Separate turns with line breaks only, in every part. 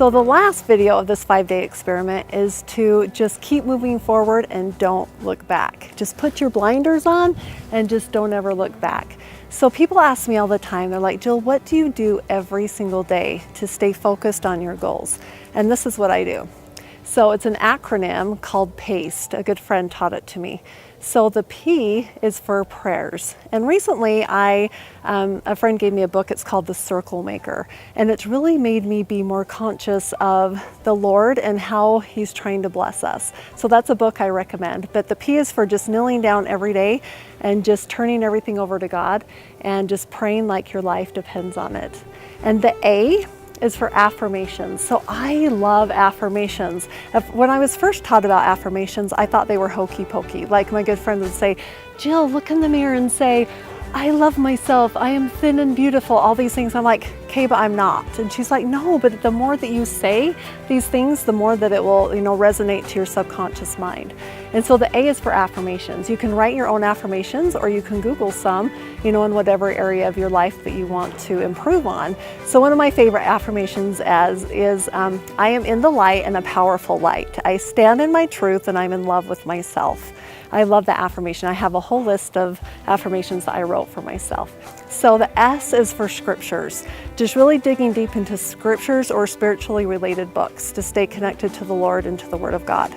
So the last video of this 5-day experiment is to just keep moving forward and don't look back. Just put your blinders on and just don't ever look back. So people ask me all the time, they're like, Jill, what do you do every single day to stay focused on your goals? And this is what I do. So it's an acronym called PACE. A good friend taught it to me. So the P is for prayers. And recently a friend gave me a book, it's called The Circle Maker. And it's really made me be more conscious of the Lord and how He's trying to bless us. So that's a book I recommend. But the P is for just kneeling down every day and just turning everything over to God and just praying like your life depends on it. And the A is for affirmations. So I love affirmations. When I was first taught about affirmations, I thought they were hokey pokey. Like my good friend would say, Jill, look in the mirror and say, I love myself, I am thin and beautiful, all these things. I'm like, okay, but I'm not. And she's like, no, but the more that you say these things, the more that it will, resonate to your subconscious mind. And so the A is for affirmations. You can write your own affirmations or you can Google some, in whatever area of your life that you want to improve on. So one of my favorite affirmations is, I am in the light and a powerful light. I stand in my truth and I'm in love with myself. I love that affirmation. I have a whole list of affirmations that I wrote for myself. So the S is for scriptures. Just really digging deep into scriptures or spiritually related books to stay connected to the Lord and to the Word of God.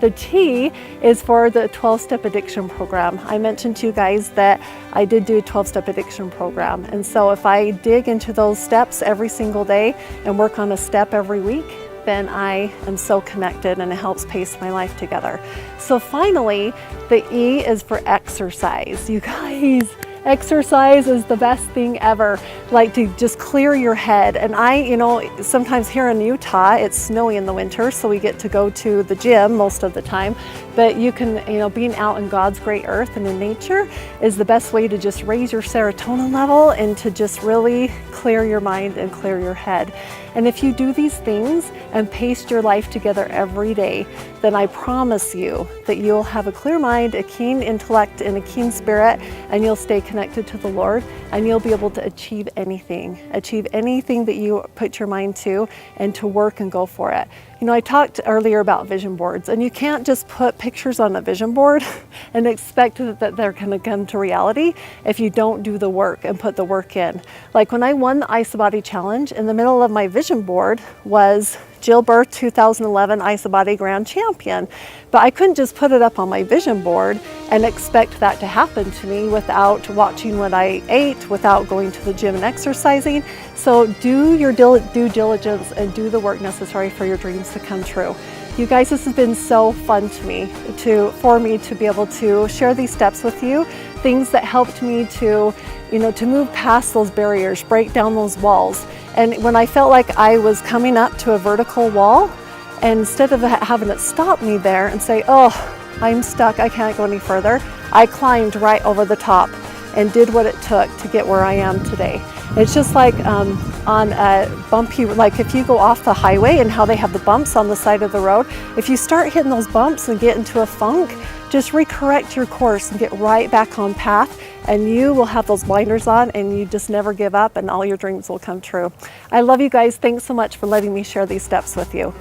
The T is for the 12-step addiction program. I mentioned to you guys that I did do a 12-step addiction program. And so if I dig into those steps every single day and work on a step every week, then I am so connected and it helps pace my life together. So finally, the E is for exercise. You guys, exercise is the best thing ever, like to just clear your head. And sometimes here in Utah, it's snowy in the winter, so we get to go to the gym most of the time. But you can, being out in God's great earth and in nature is the best way to just raise your serotonin level and to just really clear your mind and clear your head. And if you do these things and paste your life together every day, then I promise you that you'll have a clear mind, a keen intellect, and a keen spirit, and you'll stay connected to the Lord, and you'll be able to achieve anything that you put your mind to, and to work and go for it. I talked earlier about vision boards, and you can't just put pictures on a vision board and expect that they're going to come to reality if you don't do the work and put the work in. Like when I won the IsaBody Challenge, in the middle of my vision board was Jill Burth 2011 IsaBody Grand Champion. But I couldn't just put it up on my vision board and expect that to happen to me without watching what I ate, without going to the gym and exercising. So do your due diligence and do the work necessary for your dreams to come true. You guys, this has been so fun for me to be able to share these steps with you, things that helped me to move past those barriers, break down those walls. And when I felt like I was coming up to a vertical wall, and instead of having it stop me there and say, oh, I'm stuck, I can't go any further, I climbed right over the top and did what it took to get where I am today. It's just like on a bumpy, like if you go off the highway and how they have the bumps on the side of the road, if you start hitting those bumps and get into a funk, just recorrect your course and get right back on path, and you will have those blinders on and you just never give up and all your dreams will come true. I love you guys. Thanks so much for letting me share these steps with you.